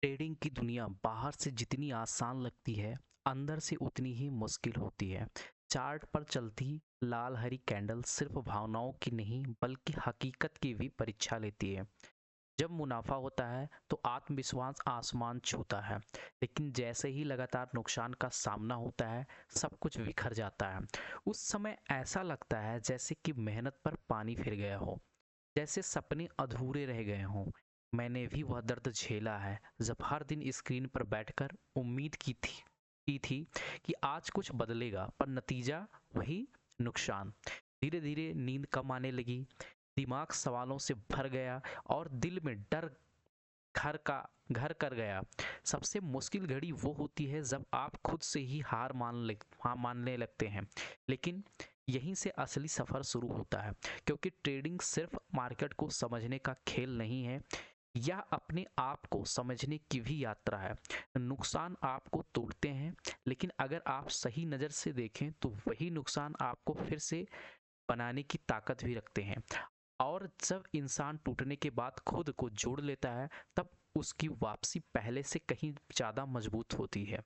Trading की दुनिया बाहर से जितनी आसान लगती है, अंदर से उतनी ही मुश्किल होती है। चार्ट पर चलती लाल हरी कैंडल सिर्फ भावनाओं की नहीं बल्कि हकीकत की भी परीक्षा लेती है। जब मुनाफा होता है तो आत्मविश्वास आसमान छूता है, लेकिन जैसे ही लगातार नुकसान का सामना होता है, सब कुछ बिखर जाता है। उस समय ऐसा लगता है जैसे कि मेहनत पर पानी फिर गया हो, जैसे सपने अधूरे रह गए हों। मैंने भी वह दर्द झेला है जब हर दिन स्क्रीन पर बैठकर उम्मीद की थी कि आज कुछ बदलेगा, पर नतीजा वही नुकसान। धीरे धीरे नींद कम आने लगी, दिमाग सवालों से भर गया और दिल में डर घर कर गया। सबसे मुश्किल घड़ी वो होती है जब आप खुद से ही हार मानने लगते हैं। लेकिन यहीं से असली सफर शुरू होता है, क्योंकि ट्रेडिंग सिर्फ मार्केट को समझने का खेल नहीं है, यह अपने आप को समझने की भी यात्रा है। नुकसान आपको तोड़ते हैं, लेकिन अगर आप सही नज़र से देखें तो वही नुकसान आपको फिर से बनाने की ताकत भी रखते हैं। और जब इंसान टूटने के बाद खुद को जोड़ लेता है, तब उसकी वापसी पहले से कहीं ज़्यादा मजबूत होती है।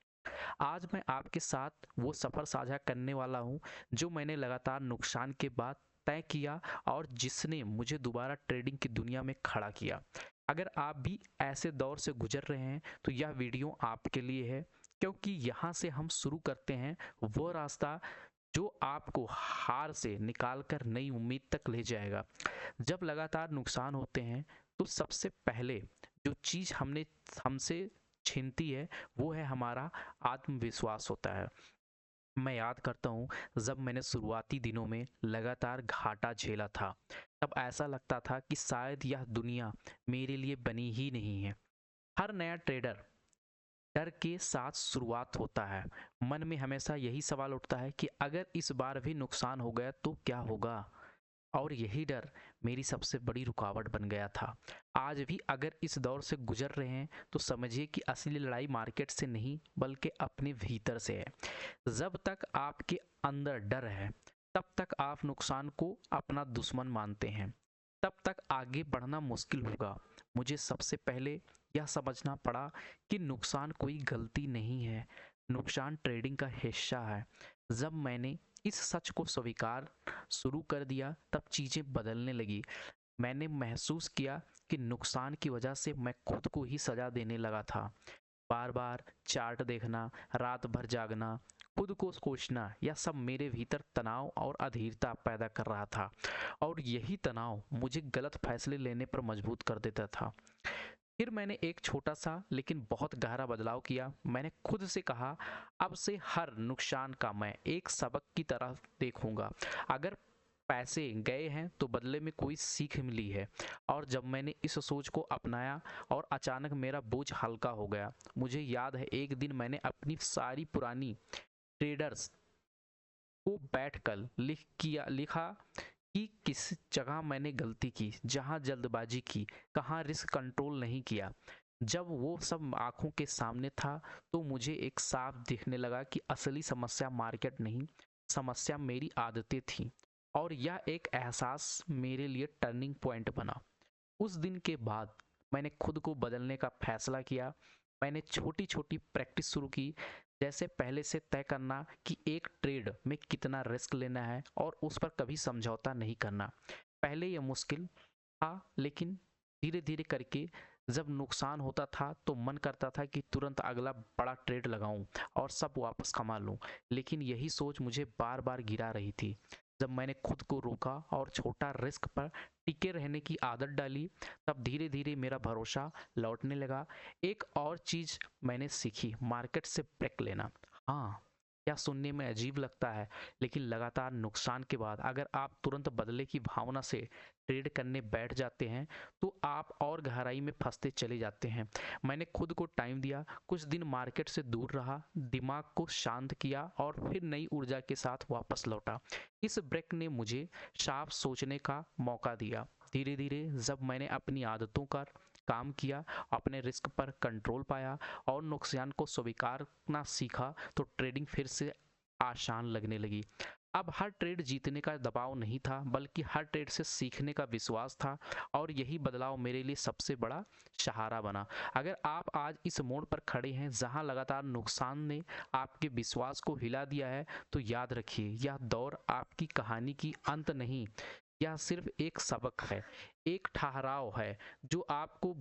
आज मैं आपके साथ वो सफ़र साझा करने वाला हूँ जो मैंने लगातार नुकसान के बाद तय किया और जिसने मुझे दोबारा ट्रेडिंग की दुनिया में खड़ा किया। अगर आप भी ऐसे दौर से गुजर रहे हैं तो यह वीडियो आपके लिए है, क्योंकि यहाँ से हम शुरू करते हैं वो रास्ता जो आपको हार से निकालकर नई उम्मीद तक ले जाएगा। जब लगातार नुकसान होते हैं तो सबसे पहले जो चीज़ हमसे छीनती है वो है हमारा आत्मविश्वास होता है। मैं याद करता हूँ जब मैंने शुरुआती दिनों में लगातार घाटा झेला था, तब ऐसा लगता था कि शायद यह दुनिया मेरे लिए बनी ही नहीं है। हर नया ट्रेडर डर के साथ शुरुआत होता है। मन में हमेशा यही सवाल उठता है कि अगर इस बार भी नुकसान हो गया तो क्या होगा? और यही डर मेरी सबसे बड़ी रुकावट बन गया था। आज भी अगर इस दौर से गुजर रहे हैं तो समझिए कि असली लड़ाई मार्केट से नहीं बल्कि अपने भीतर से है। जब तक आपके अंदर डर है, तब तक आप नुकसान को अपना दुश्मन मानते हैं, तब तक आगे बढ़ना मुश्किल होगा। मुझे सबसे पहले यह समझना पड़ा कि नुकसान कोई गलती नहीं है, नुकसान ट्रेडिंग का हिस्सा है। जब मैंने इस सच को स्वीकार शुरू कर दिया, तब चीज़ें बदलने लगी। मैंने महसूस किया कि नुकसान की वजह से मैं खुद को ही सजा देने लगा था। बार बार चार्ट देखना, रात भर जागना, खुद को कोसना, यह सब मेरे भीतर तनाव और अधीरता पैदा कर रहा था, और यही तनाव मुझे गलत फैसले लेने पर मजबूर कर देता था। फिर मैंने एक छोटा सा लेकिन बहुत गहरा बदलाव किया। मैंने खुद से कहा, अब से हर नुकसान का मैं एक सबक की तरह देखूंगा। अगर पैसे गए हैं तो बदले में कोई सीख मिली है। और जब मैंने इस सोच को अपनाया और अचानक मेरा बोझ हल्का हो गया। मुझे याद है एक दिन मैंने अपनी सारी पुरानी ट्रेडर्स को बैठकर लिखा कि किस जगह मैंने गलती की, जहां जल्दबाजी की, कहाँ रिस्क कंट्रोल नहीं किया। जब वो सब आंखों के सामने था तो मुझे एक साफ दिखने लगा कि असली समस्या मार्केट नहीं, समस्या मेरी आदतें थी। और यह एक एहसास मेरे लिए टर्निंग पॉइंट बना। उस दिन के बाद मैंने खुद को बदलने का फैसला किया। मैंने छोटी छोटी प्रैक्टिस शुरू की, जैसे पहले से तय करना कि एक ट्रेड में कितना रिस्क लेना है और उस पर कभी समझौता नहीं करना। पहले यह मुश्किल था, लेकिन धीरे धीरे करके जब नुकसान होता था तो मन करता था कि तुरंत अगला बड़ा ट्रेड लगाऊं और सब वापस कमा लूं। लेकिन यही सोच मुझे बार बार गिरा रही थी। जब मैंने खुद को रोका और छोटा रिस्क पर टिके रहने की आदत डाली, तब धीरे धीरे मेरा भरोसा लौटने लगा। एक और चीज़ मैंने सीखी, मार्केट से ब्रेक लेना। हाँ, यह सुनने में अजीब लगता है, लेकिन लगातार नुकसान के बाद अगर आप तुरंत बदले की भावना से ट्रेड करने बैठ जाते हैं तो आप और गहराई में फंसते चले जाते हैं। मैंने खुद को टाइम दिया, कुछ दिन मार्केट से दूर रहा, दिमाग को शांत किया और फिर नई ऊर्जा के साथ वापस लौटा। इस ब्रेक ने मुझे साफ सोचने का मौका दिया। धीरे धीरे जब मैंने अपनी आदतों का काम किया, अपने रिस्क पर कंट्रोल पाया और नुकसान को स्वीकारना सीखा, तो ट्रेडिंग फिर से आसान लगने लगी। अब हर ट्रेड जीतने का दबाव नहीं था, बल्कि हर ट्रेड से सीखने का विश्वास था, और यही बदलाव मेरे लिए सबसे बड़ा सहारा बना। अगर आप आज इस मोड़ पर खड़े हैं जहां लगातार नुकसान ने आपके विश्वास को हिला दिया है, तो याद रखिए, यह दौर आपकी कहानी की अंत नहीं, यह सिर्फ एक सबक है, एक ठहराव है जो आपको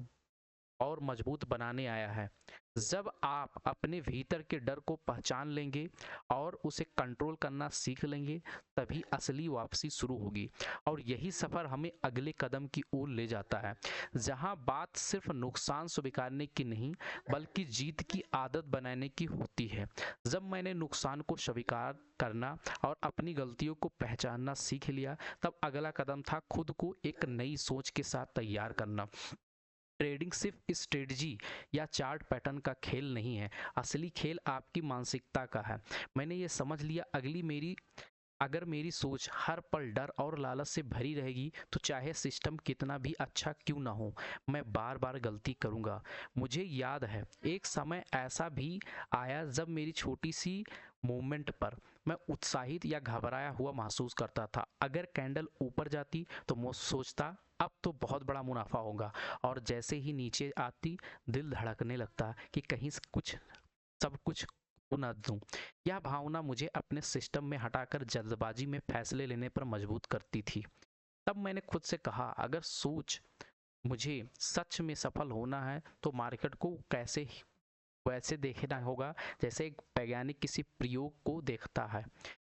और मजबूत बनाने आया है। जब आप अपने भीतर के डर को पहचान लेंगे और उसे कंट्रोल करना सीख लेंगे, तभी असली वापसी शुरू होगी, और यही सफर हमें अगले कदम की ओर ले जाता है, जहां बात सिर्फ नुकसान स्वीकारने की नहीं, बल्कि जीत की आदत बनाने की होती है। जब मैंने नुकसान को स्वीकार करना और अपनी गलतियों को पहचानना सीख लिया, तब अगला कदम था खुद को एक नई सोच के साथ तैयार करना। ट्रेडिंग सिर्फ स्ट्रेटजी या चार्ट पैटर्न का खेल नहीं है, असली खेल आपकी मानसिकता का है। मैंने ये समझ लिया, अगर मेरी सोच हर पल डर और लालच से भरी रहेगी, तो चाहे सिस्टम कितना भी अच्छा क्यों ना हो, मैं बार बार गलती करूंगा। मुझे याद है एक समय ऐसा भी आया जब मेरी छोटी सी मूवमेंट पर मैं उत्साहित या घबराया हुआ महसूस करता था। अगर कैंडल ऊपर जाती तो मैं सोचता अब तो बहुत बड़ा मुनाफा होगा, और जैसे ही नीचे आती दिल धड़कने लगता कि कहीं सब कुछ खो ना दूं। यह भावना मुझे अपने सिस्टम में हटाकर जल्दबाजी में फैसले लेने पर मजबूर करती थी। तब मैंने खुद से कहा, अगर सोच मुझे सच में सफल होना है, तो मार्केट को वैसे देखना होगा जैसे एक वैज्ञानिक किसी प्रयोग को देखता है,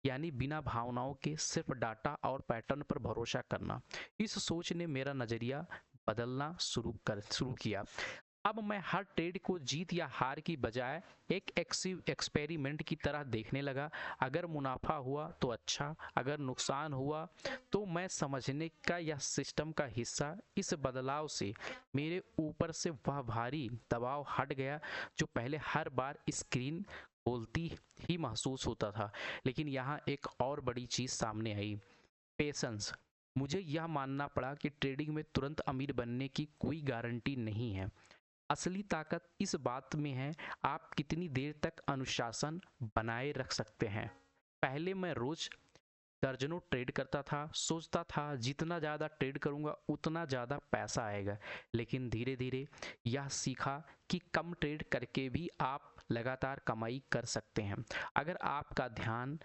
यानी बिना भावनाओं के, सिर्फ डाटा और पैटर्न पर भरोसा करना। इस सोच ने मेरा नजरिया बदलना शुरू किया। अब मैं हर ट्रेड को जीत या हार की बजाय एक एक्सपेरिमेंट की तरह देखने लगा। अगर मुनाफा हुआ तो अच्छा, अगर नुकसान हुआ तो मैं समझने का यह सिस्टम का हिस्सा। इस बदलाव से मेरे ऊपर से वह भारी दबाव हट गया जो पहले हर बार स्क्रीन खोलती ही महसूस होता था। लेकिन यहाँ एक और बड़ी चीज सामने आई, पेशेंस। मुझे यह मानना पड़ा कि ट्रेडिंग में तुरंत अमीर बनने की कोई गारंटी नहीं है। असली ताकत इस बात में है आप कितनी देर तक अनुशासन बनाए रख सकते हैं। पहले मैं रोज दर्जनों ट्रेड करता था, सोचता था जितना ज़्यादा ट्रेड करूंगा उतना ज़्यादा पैसा आएगा। लेकिन धीरे धीरे यह सीखा कि कम ट्रेड करके भी आप लगातार कमाई कर सकते हैं, अगर आपका ध्यान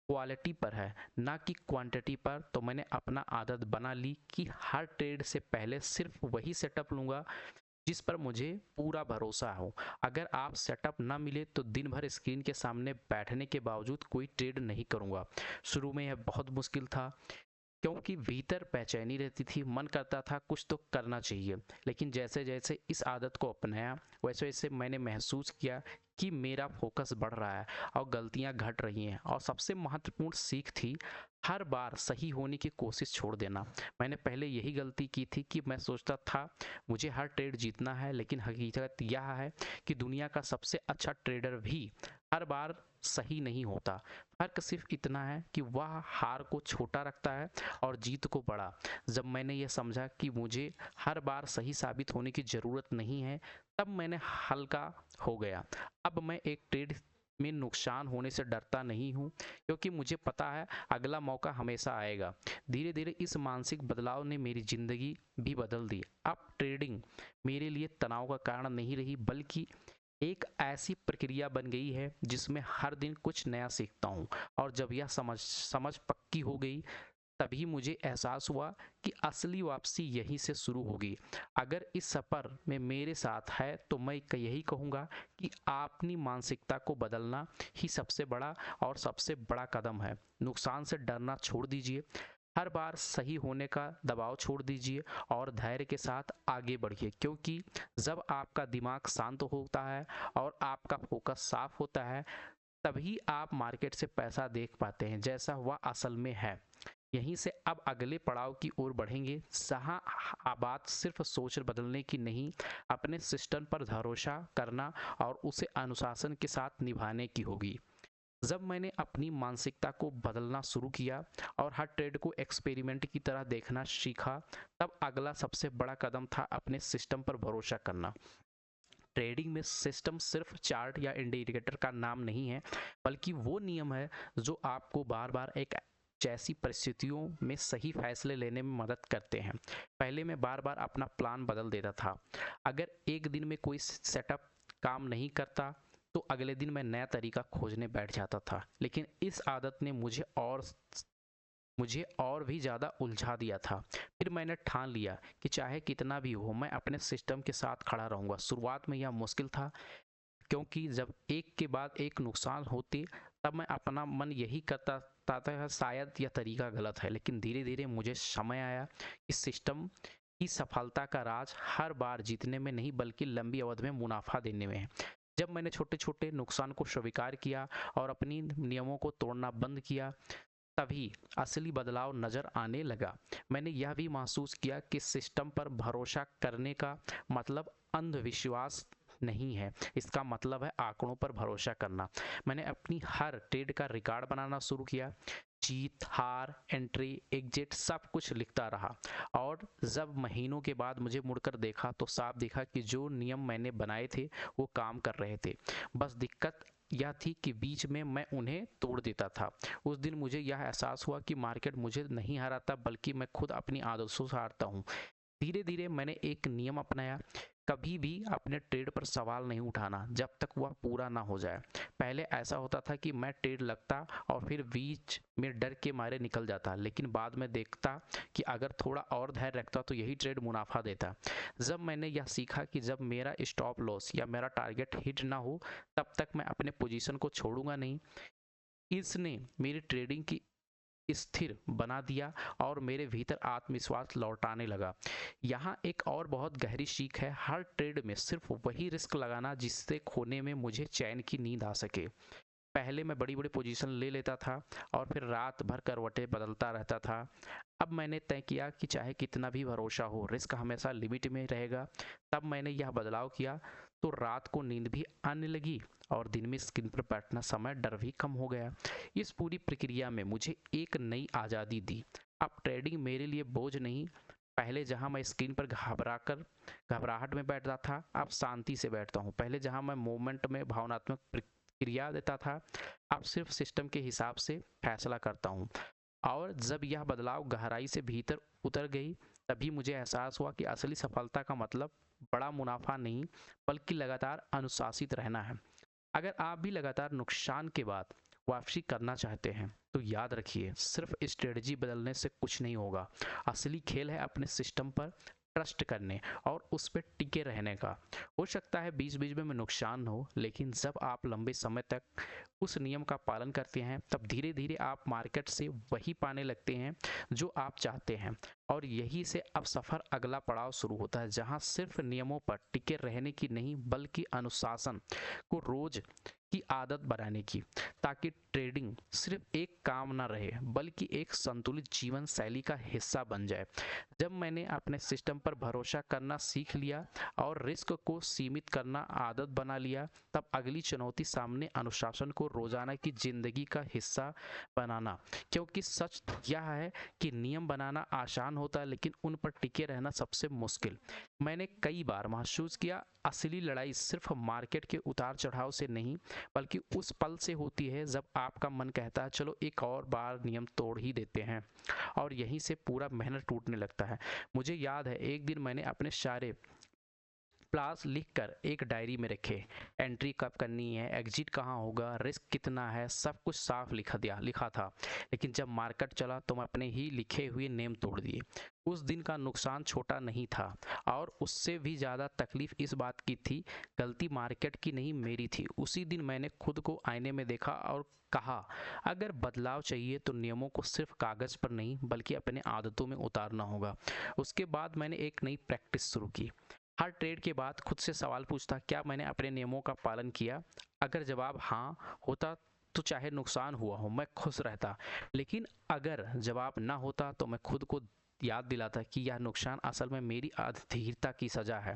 क्वालिटी पर है ना कि क्वांटिटी पर। तो मैंने अपना आदत बना ली कि हर ट्रेड से पहले सिर्फ वही सेटअप लूंगा जिस पर मुझे पूरा भरोसा हो। अगर आप सेटअप ना मिले तो दिन भर स्क्रीन के सामने बैठने के बावजूद कोई ट्रेड नहीं करूंगा। शुरू में यह बहुत मुश्किल था, क्योंकि भीतर बेचैनी रहती थी, मन करता था कुछ तो करना चाहिए। लेकिन जैसे जैसे इस आदत को अपनाया, वैसे वैसे मैंने महसूस किया कि मेरा फोकस बढ़ रहा है और गलतियां घट रही हैं। और सबसे महत्वपूर्ण सीख थी हर बार सही होने की कोशिश छोड़ देना। मैंने पहले यही गलती की थी कि मैं सोचता था मुझे हर ट्रेड जीतना है, लेकिन हकीकत यह है कि दुनिया का सबसे अच्छा ट्रेडर भी हर बार सही नहीं होता। फर्क सिर्फ इतना है कि वह हार को छोटा रखता है और जीत को बड़ा। जब मैंने यह समझा कि मुझे हर बार सही साबित होने की जरूरत नहीं है, तब मैंने हल्का हो गया। अब मैं एक ट्रेड में नुकसान होने से डरता नहीं हूँ, क्योंकि मुझे पता है अगला मौका हमेशा आएगा। धीरे धीरे इस मानसिक बदलाव ने मेरी जिंदगी भी बदल दी। अब ट्रेडिंग मेरे लिए तनाव का कारण नहीं रही, बल्कि एक ऐसी प्रक्रिया बन गई है जिसमें हर दिन कुछ नया सीखता हूँ। और जब यह समझ पक्की हो गई, तभी मुझे एहसास हुआ कि असली वापसी यहीं से शुरू होगी। अगर इस सफ़र में मेरे साथ है तो मैं यही कहूँगा कि अपनी मानसिकता को बदलना ही सबसे बड़ा और सबसे बड़ा कदम है। नुकसान से डरना छोड़ दीजिए, हर बार सही होने का दबाव छोड़ दीजिए और धैर्य के साथ आगे बढ़िए, क्योंकि जब आपका दिमाग शांत होता है और आपका फोकस साफ होता है, तभी आप मार्केट से पैसा देख पाते हैं जैसा वह असल में है। यहीं से अब अगले पड़ाव की ओर बढ़ेंगे, जहां बात सिर्फ सोच बदलने की नहीं, अपने सिस्टम पर भरोसा करना और उसे अनुशासन के साथ निभाने की होगी। जब मैंने अपनी मानसिकता को बदलना शुरू किया और हर ट्रेड को एक्सपेरिमेंट की तरह देखना सीखा, तब अगला सबसे बड़ा कदम था अपने सिस्टम पर भरोसा करना। ट्रेडिंग में सिस्टम सिर्फ चार्ट या इंडिकेटर का नाम नहीं है, बल्कि वो नियम है जो आपको बार बार एक जैसी परिस्थितियों में सही फैसले लेने में मदद करते हैं। पहले मैं बार बार अपना प्लान बदल देता था। अगर एक दिन में कोई सेटअप काम नहीं करता तो अगले दिन मैं नया तरीका खोजने बैठ जाता था। लेकिन इस आदत ने मुझे और भी ज़्यादा उलझा दिया था। फिर मैंने ठान लिया कि चाहे कितना भी हो मैं अपने सिस्टम के साथ खड़ा रहूँगा। शुरुआत में यह मुश्किल था, क्योंकि जब एक के बाद एक नुकसान होते तब मैं अपना मन यही करता था शायद यह तरीका गलत है। लेकिन धीरे धीरे मुझे समय आया कि सिस्टम की सफलता का राज हर बार जीतने में नहीं बल्कि लंबी अवधि में मुनाफा देने में है। जब मैंने छोटे छोटे नुकसान को स्वीकार किया और अपनी नियमों को तोड़ना बंद किया, तभी असली बदलाव नजर आने लगा। मैंने यह भी महसूस किया कि सिस्टम पर भरोसा करने का मतलब अंधविश्वास नहीं है, इसका मतलब है आंकड़ों पर भरोसा करना। मैंने अपनी हर ट्रेड का रिकॉर्ड बनाना शुरू किया। जीत, हार, एंट्री, एग्जिट सब कुछ लिखता रहा। और जब महीनों के बाद मुझे मुड़कर देखा तो साफ दिखा कि जो नियम मैंने बनाए थे वो काम कर रहे थे। बस दिक्कत यह थी कि बीच में मैं उन्हें तोड़ देता था। उस दिन मुझे यह एहसास हुआ कि मार्केट मुझे नहीं हराता बल्कि मैं खुद अपनी आदतों से हारता हूँ। धीरे धीरे मैंने एक नियम अपनाया, कभी भी अपने ट्रेड पर सवाल नहीं उठाना जब तक वह पूरा ना हो जाए। पहले ऐसा होता था कि मैं ट्रेड लगता और फिर बीच में डर के मारे निकल जाता, लेकिन बाद में देखता कि अगर थोड़ा और धैर्य रखता तो यही ट्रेड मुनाफा देता। जब मैंने यह सीखा कि जब मेरा स्टॉप लॉस या मेरा टारगेट हिट ना हो तब तक मैं अपने पोजीशन को छोड़ूंगा नहीं, इसने मेरी ट्रेडिंग की स्थिर बना दिया और मेरे भीतर आत्मविश्वास लौटाने लगा। यहाँ एक और बहुत गहरी सीख है, हर ट्रेड में सिर्फ वही रिस्क लगाना जिससे खोने में मुझे चैन की नींद आ सके। पहले मैं बड़ी बड़ी पोजीशन ले लेता था और फिर रात भर करवटें बदलता रहता था। अब मैंने तय किया कि चाहे कितना भी भरोसा हो रिस्क हमेशा लिमिट में रहेगा। तब मैंने यह बदलाव किया तो रात को नींद भी आने लगी और दिन में स्क्रीन पर बैठना समय डर भी कम हो गया। इस पूरी प्रक्रिया में मुझे एक नई आज़ादी दी। अब ट्रेडिंग मेरे लिए बोझ नहीं। पहले जहां मैं स्क्रीन पर घबराहट में बैठता था, अब शांति से बैठता हूं। पहले जहां मैं मोमेंट में भावनात्मक क्रिया देता था, अब सिर्फ सिस्टम के हिसाब से फैसला करता हूँ। और जब यह बदलाव गहराई से भीतर उतर गई तभी मुझे एहसास हुआ कि असली सफलता का मतलब बड़ा मुनाफा नहीं बल्कि लगातार अनुशासित रहना है। अगर आप भी लगातार नुकसान के बाद वापसी करना चाहते हैं तो याद रखिए, सिर्फ स्ट्रेटजी बदलने से कुछ नहीं होगा। असली खेल है अपने सिस्टम पर ट्रस्ट करने और उस पर टिके रहने का। हो सकता है बीच बीच में नुकसान हो, लेकिन जब आप लंबे समय तक उस नियम का पालन करते हैं तब धीरे धीरे आप मार्केट से वही पाने लगते हैं जो आप चाहते हैं। और यही से अब सफ़र अगला पड़ाव शुरू होता है, जहां सिर्फ नियमों पर टिके रहने की नहीं बल्कि अनुशासन को रोज की आदत बनाने की, ताकि ट्रेडिंग सिर्फ एक काम ना रहे बल्कि एक संतुलित जीवन शैली का हिस्सा बन जाए। जब मैंने अपने सिस्टम पर भरोसा करना सीख लिया और रिस्क को सीमित करना आदत बना लिया, तब अगली चुनौती सामने अनुशासन को रोजाना की जिंदगी का हिस्सा बनाना। क्योंकि सच यह है कि नियम बनाना आसान होता है लेकिन उन पर टिके रहना सबसे मुश्किल। मैंने कई बार महसूस किया, असली लड़ाई सिर्फ मार्केट के उतार चढ़ाव से नहीं बल्कि उस पल से होती है जब आपका मन कहता है चलो एक और बार नियम तोड़ ही देते हैं, और यहीं से पूरा मेहनत टूटने लगता है। मुझे याद है एक दिन मैंने अपने सारे प्लास लिखकर एक डायरी में रखे। एंट्री कब करनी है, एग्जिट कहाँ होगा, रिस्क कितना है, सब कुछ साफ लिखा था। लेकिन जब मार्केट चला तो मैं अपने ही लिखे हुए नेम तोड़ दिए। उस दिन का नुकसान छोटा नहीं था और उससे भी ज़्यादा तकलीफ इस बात की थी, गलती मार्केट की नहीं मेरी थी। उसी दिन मैंने खुद को आईने में देखा और कहा, अगर बदलाव चाहिए तो नियमों को सिर्फ कागज़ पर नहीं बल्कि अपने आदतों में उतारना होगा। उसके बाद मैंने एक नई प्रैक्टिस शुरू की। हर ट्रेड के बाद खुद से सवाल पूछता, क्या मैंने अपने नियमों का पालन किया? अगर जवाब हाँ होता तो चाहे नुकसान हुआ हो मैं खुश रहता, लेकिन अगर जवाब ना होता तो मैं खुद को याद दिलाता कि यह नुकसान असल में मेरी अधीरता की सजा है।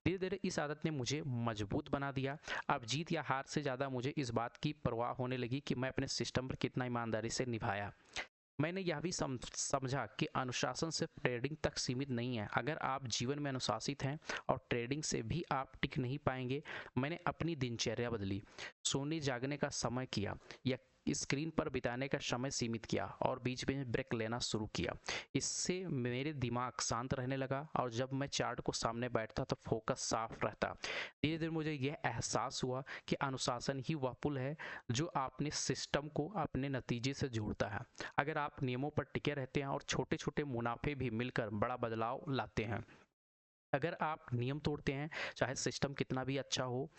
धीरे धीरे इस आदत ने मुझे मजबूत बना दिया। अब जीत या हार से ज़्यादा मुझे इस बात की परवाह होने लगी कि मैं अपने सिस्टम पर कितना ईमानदारी से निभाया। मैंने यह भी समझा कि अनुशासन सिर्फ ट्रेडिंग तक सीमित नहीं है। अगर आप जीवन में अनुशासित हैं और ट्रेडिंग से भी आप टिक नहीं पाएंगे। मैंने अपनी दिनचर्या बदली, सोने जागने का समय किया या स्क्रीन पर बिताने का समय सीमित किया और बीच में ब्रेक लेना शुरू किया। इससे मेरे दिमाग शांत रहने लगा और जब मैं चार्ट को सामने बैठता तो फोकस साफ रहता। धीरे धीरे मुझे यह एहसास हुआ कि अनुशासन ही वह पुल है जो अपने सिस्टम को अपने नतीजे से जोड़ता है। अगर आप नियमों पर टिके रहते हैं और छोटे छोटे मुनाफे भी मिलकर बड़ा बदलाव लाते हैं। अगर आप नियम तोड़ते हैं, चाहे सिस्टम कितना भी अच्छा हो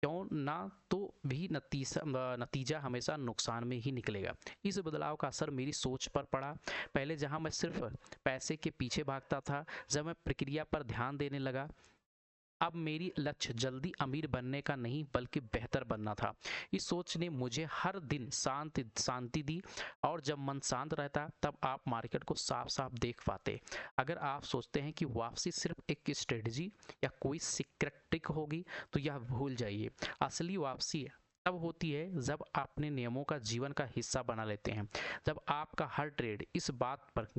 क्यों ना, तो भी नतीजा हमेशा नुकसान में ही निकलेगा। इस बदलाव का असर मेरी सोच पर पड़ा। पहले जहां मैं सिर्फ पैसे के पीछे भागता था, जब मैं प्रक्रिया पर ध्यान देने लगा, अब मेरी लक्ष्य जल्दी अमीर बनने का नहीं बल्कि बेहतर बनना था। इस सोच ने मुझे हर दिन शांति दी और जब मन शांत रहता तब आप मार्केट को साफ साफ देख पाते। अगर आप सोचते हैं कि वापसी सिर्फ एक स्ट्रेटजी या कोई सीक्रेट ट्रिक होगी तो यह भूल जाइए। असली वापसी तब होती है जब अपने नियमों का जीवन का हिस्सा बना लेते हैं, जब आपका हर ट्रेड इस बात पर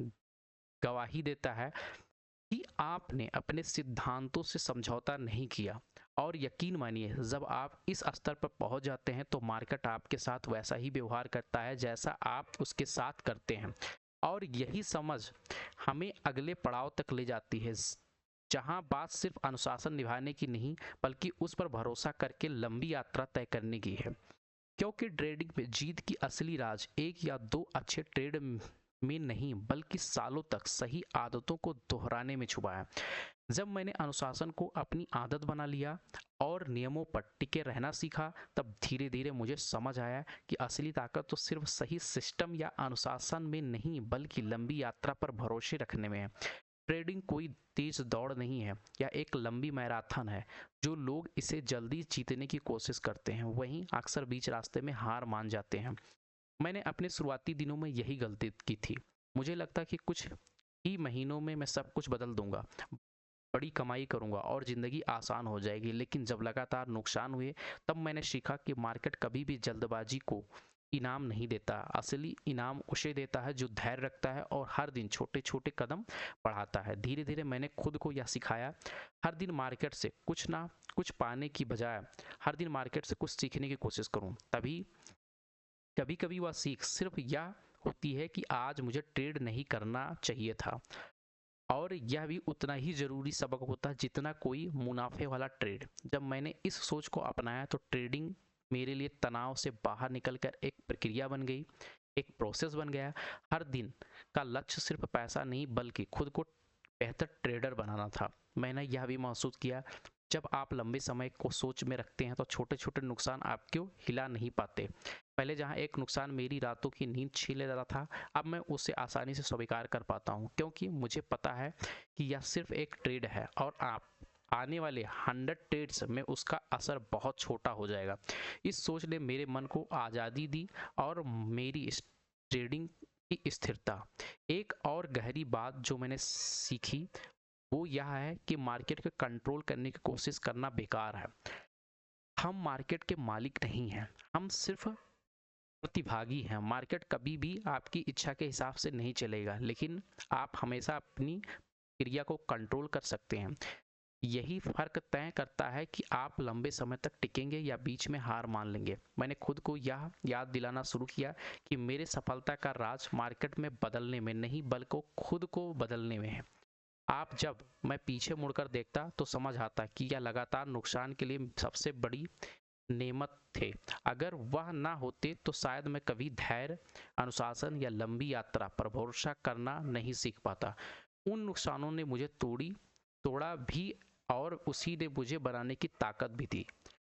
गवाही देता है कि आपने अपने सिद्धांतों से समझौता नहीं किया। और यकीन मानिए, जब आप इस स्तर पर पहुंच जाते हैं तो मार्केट आपके साथ वैसा ही व्यवहार करता है जैसा आप उसके साथ करते हैं। और यही समझ हमें अगले पड़ाव तक ले जाती है, जहां बात सिर्फ अनुशासन निभाने की नहीं बल्कि उस पर भरोसा करके लंबी यात्रा तय करने की है। क्योंकि ट्रेडिंग में जीत की असली राज एक या दो अच्छे ट्रेड में नहीं बल्कि सालों तक सही आदतों को दोहराने में छुपा है। जब मैंने अनुशासन को अपनी आदत बना लिया और नियमों पर टिके रहना सीखा, तब धीरे धीरे मुझे समझ आया कि असली ताकत तो सिर्फ सही सिस्टम या अनुशासन में नहीं बल्कि लंबी यात्रा पर भरोसे रखने में है। ट्रेडिंग कोई तेज दौड़ नहीं है या एक लंबी मैराथन है। जो लोग इसे जल्दी जीतने की कोशिश करते हैं वहीं अक्सर बीच रास्ते में हार मान जाते हैं। मैंने अपने शुरुआती दिनों में यही गलती की थी। मुझे लगता कि कुछ ही महीनों में मैं सब कुछ बदल दूंगा, बड़ी कमाई करूंगा और ज़िंदगी आसान हो जाएगी। लेकिन जब लगातार नुकसान हुए तब मैंने सीखा कि मार्केट कभी भी जल्दबाजी को इनाम नहीं देता। असली इनाम उसे देता है जो धैर्य रखता है और हर दिन छोटे छोटे कदम बढ़ाता है। धीरे धीरे मैंने खुद को यह सिखाया, हर दिन मार्केट से कुछ ना कुछ पाने की बजाय हर दिन मार्केट से कुछ सीखने की कोशिश करूं। तभी कभी कभी वह सीख सिर्फ यह होती है कि आज मुझे ट्रेड नहीं करना चाहिए था, और यह भी उतना ही ज़रूरी सबक होता है जितना कोई मुनाफे वाला ट्रेड। जब मैंने इस सोच को अपनाया तो ट्रेडिंग मेरे लिए तनाव से बाहर निकलकर एक प्रक्रिया बन गई, एक प्रोसेस बन गया। हर दिन का लक्ष्य सिर्फ पैसा नहीं बल्कि खुद को बेहतर ट्रेडर बनाना था। मैंने यह भी महसूस किया, जब आप लंबे समय को सोच में रखते हैं तो छोटे छोटे नुकसान आपको हिला नहीं पाते। पहले जहां एक नुकसान मेरी रातों की नींद छीन लेता था, अब मैं उसे आसानी से स्वीकार कर पाता हूं, क्योंकि मुझे पता है कि यह सिर्फ एक ट्रेड है और आप आने वाले 100 ट्रेड्स में उसका असर बहुत छोटा हो जाएगा। इस सोच ने मेरे मन को आज़ादी दी और मेरी इस ट्रेडिंग की स्थिरता। एक और गहरी बात जो मैंने सीखी वो यह है कि मार्केट को कंट्रोल करने की कोशिश करना बेकार है। हम मार्केट के मालिक नहीं हैं, हम सिर्फ प्रतिभागी हैं। मार्केट कभी भी आपकी इच्छा के हिसाब से नहीं चलेगा, लेकिन आप हमेशा अपनी क्रिया को कंट्रोल कर सकते हैं। यही फर्क तय करता है कि आप लंबे समय तक टिकेंगे या बीच में हार मान लेंगे। मैंने खुद को यह याद दिलाना शुरू किया कि मेरे सफलता का राज मार्केट में बदलने में नहीं बल्कि खुद को बदलने में है। आप जब मैं पीछे मुड़कर देखता तो समझ आता कि यह लगातार नुकसान के लिए सबसे बड़ी नेमत थे। अगर वह ना होते तो शायद मैं कभी धैर्य, अनुशासन या लंबी यात्रा पर भरोसा करना नहीं सीख पाता। उन नुकसानों ने मुझे तोड़ा भी और उसी ने मुझे बनाने की ताकत भी दी।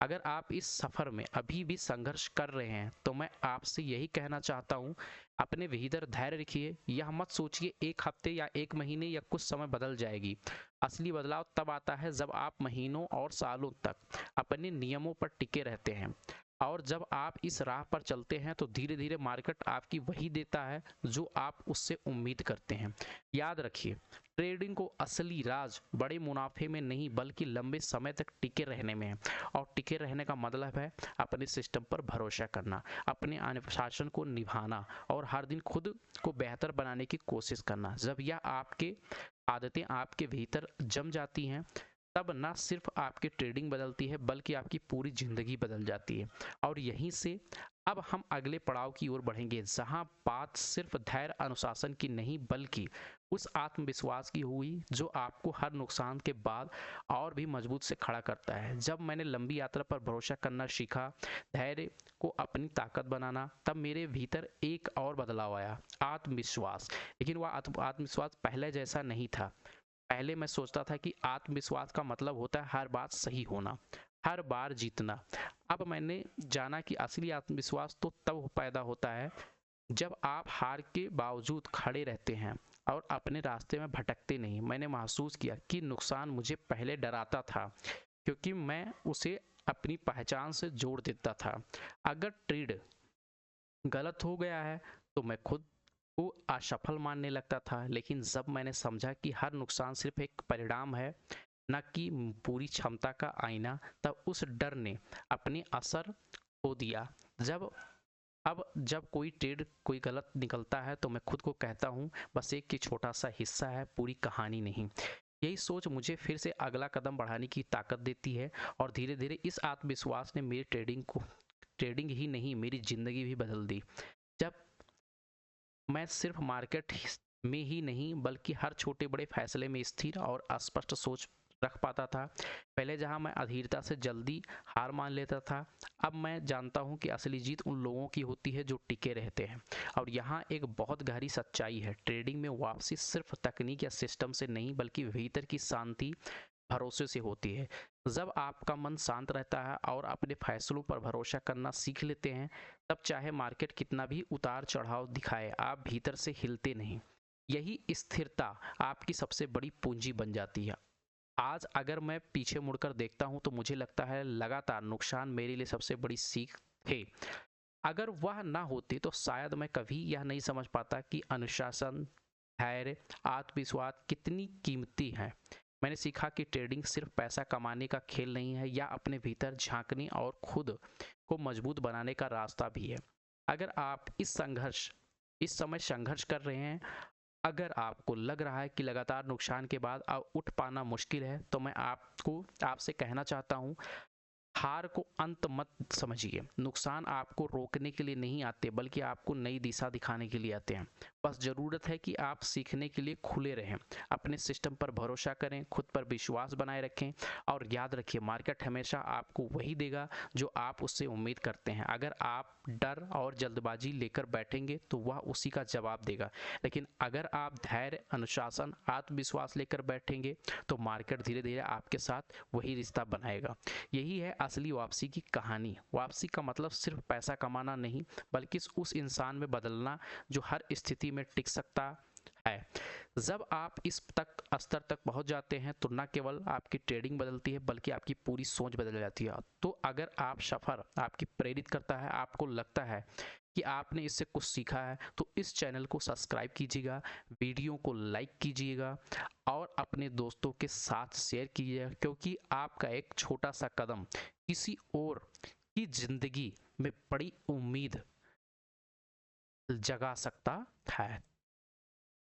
अगर आप इस सफ़र में अभी भी संघर्ष कर रहे हैं तो मैं आपसे यही कहना चाहता हूँ, अपने भीतर धैर्य रखिए। यह मत सोचिए एक हफ्ते या एक महीने या कुछ समय बदल जाएगी। असली बदलाव तब आता है जब आप महीनों और सालों तक अपने नियमों पर टिके रहते हैं, और जब आप इस राह पर चलते हैं तो धीरे धीरे मार्केट आपकी वही देता है जो आप उससे उम्मीद करते हैं। याद रखिए, ट्रेडिंग को असली राज बड़े मुनाफे में नहीं बल्कि लंबे समय तक टिके रहने में है। और टिके रहने का मतलब है अपने सिस्टम पर भरोसा करना, अपने अनुशासन को निभाना और हर दिन खुद को बेहतर बनाने की कोशिश करना। जब यह आपके आदतें आपके भीतर जम जाती हैं तब ना सिर्फ आपकी ट्रेडिंग बदलती है बल्कि आपकी पूरी ज़िंदगी बदल जाती है। और यहीं से अब हम अगले पड़ाव की ओर बढ़ेंगे, जहां बात सिर्फ धैर्य अनुशासन की नहीं बल्कि उस आत्मविश्वास की हुई जो आपको हर नुकसान के बाद और भी मजबूत से खड़ा करता है। जब मैंने लंबी यात्रा पर भरोसा करना सीखा, धैर्य को अपनी ताकत बनाना, तब मेरे भीतर एक और बदलाव आया, आत्मविश्वास। लेकिन वह आत्मविश्वास पहले जैसा नहीं था। पहले मैं सोचता था कि आत्मविश्वास का मतलब होता है हर बात सही होना, हर बार जीतना। अब मैंने जाना कि असली आत्मविश्वास तो तब पैदा होता है जब आप हार के बावजूद खड़े रहते हैं और अपने रास्ते में भटकते नहीं। मैंने महसूस किया कि नुकसान मुझे पहले डराता था क्योंकि मैं उसे अपनी पहचान से जोड़ देता था। अगर ट्रेड गलत हो गया है तो मैं खुद को असफल मानने लगता था, लेकिन जब मैंने समझा कि हर नुकसान सिर्फ एक परिणाम है, न कि पूरी क्षमता का आईना, तब उस डर ने अपने असर खो दिया। जब कोई ट्रेड कोई गलत निकलता है तो मैं खुद को कहता हूँ बस एक की छोटा सा हिस्सा है, पूरी कहानी नहीं। यही सोच मुझे फिर से अगला कदम बढ़ाने की ताकत देती है और धीरे धीरे इस आत्मविश्वास ने मेरी ट्रेडिंग ही नहीं मेरी जिंदगी भी बदल दी। जब मैं सिर्फ मार्केट में ही नहीं बल्कि हर छोटे बड़े फैसले में स्थिर और स्पष्ट सोच रख पाता था। पहले जहां मैं अधीरता से जल्दी हार मान लेता था, अब मैं जानता हूं कि असली जीत उन लोगों की होती है जो टिके रहते हैं। और यहाँ एक बहुत गहरी सच्चाई है, ट्रेडिंग में वापसी सिर्फ तकनीक या सिस्टम से नहीं बल्कि भीतर की शांति, भरोसे से होती है। जब आपका मन शांत रहता है और अपने फैसलों पर भरोसा करना सीख लेते हैं, तब चाहे मार्केट कितना भी उतार चढ़ाव दिखाए, आप भीतर से हिलते नहीं। यही स्थिरता आपकी सबसे बड़ी पूंजी बन जाती है। आज अगर मैं पीछे मुड़कर देखता हूं तो मुझे लगता है लगातार नुकसान मेरे लिए सबसे बड़ी सीख थे। अगर वह ना होते तो शायद मैं कभी यह नहीं समझ पाता कि अनुशासन, धैर्य, आत्मविश्वास कितनी कीमती है। मैंने सीखा कि ट्रेडिंग सिर्फ पैसा कमाने का खेल नहीं है, या अपने भीतर झांकने और खुद को मजबूत बनाने का रास्ता भी है। अगर आप इस समय संघर्ष कर रहे हैं, अगर आपको लग रहा है कि लगातार नुकसान के बाद अब उठ पाना मुश्किल है, तो मैं आपसे कहना चाहता हूं, हार को अंत मत समझिए। नुकसान आपको रोकने के लिए नहीं आते बल्कि आपको नई दिशा दिखाने के लिए आते हैं। बस जरूरत है कि आप सीखने के लिए खुले रहें, अपने सिस्टम पर भरोसा करें, खुद पर विश्वास बनाए रखें और याद रखिए, मार्केट हमेशा आपको वही देगा जो आप उससे उम्मीद करते हैं। अगर आप डर और जल्दबाजी लेकर बैठेंगे तो वह उसी का जवाब देगा, लेकिन अगर आप धैर्य, अनुशासन, आत्मविश्वास लेकर बैठेंगे तो मार्केट धीरे धीरे आपके साथ वही रिश्ता बनाएगा। यही है असली वापसी की कहानी। वापसी का मतलब सिर्फ पैसा कमाना नहीं बल्कि उस इंसान में बदलना जो हर स्थिति में टिक सकता है। जब आप इस स्तर तक पहुंच जाते हैं तो न केवल आपकी ट्रेडिंग बदलती है बल्कि आपकी पूरी सोच बदल जाती है। तो अगर आप सफर आपकी प्रेरित करता है, आपको लगता है कि आपने इससे कुछ सीखा है, तो इस चैनल को सब्सक्राइब कीजिएगा, वीडियो को लाइक कीजिएगा और अपने दोस्तों के साथ शेयर कीजिएगा, क्योंकि आपका एक छोटा सा कदम किसी और की जिंदगी में बड़ी उम्मीद जगा सकता है।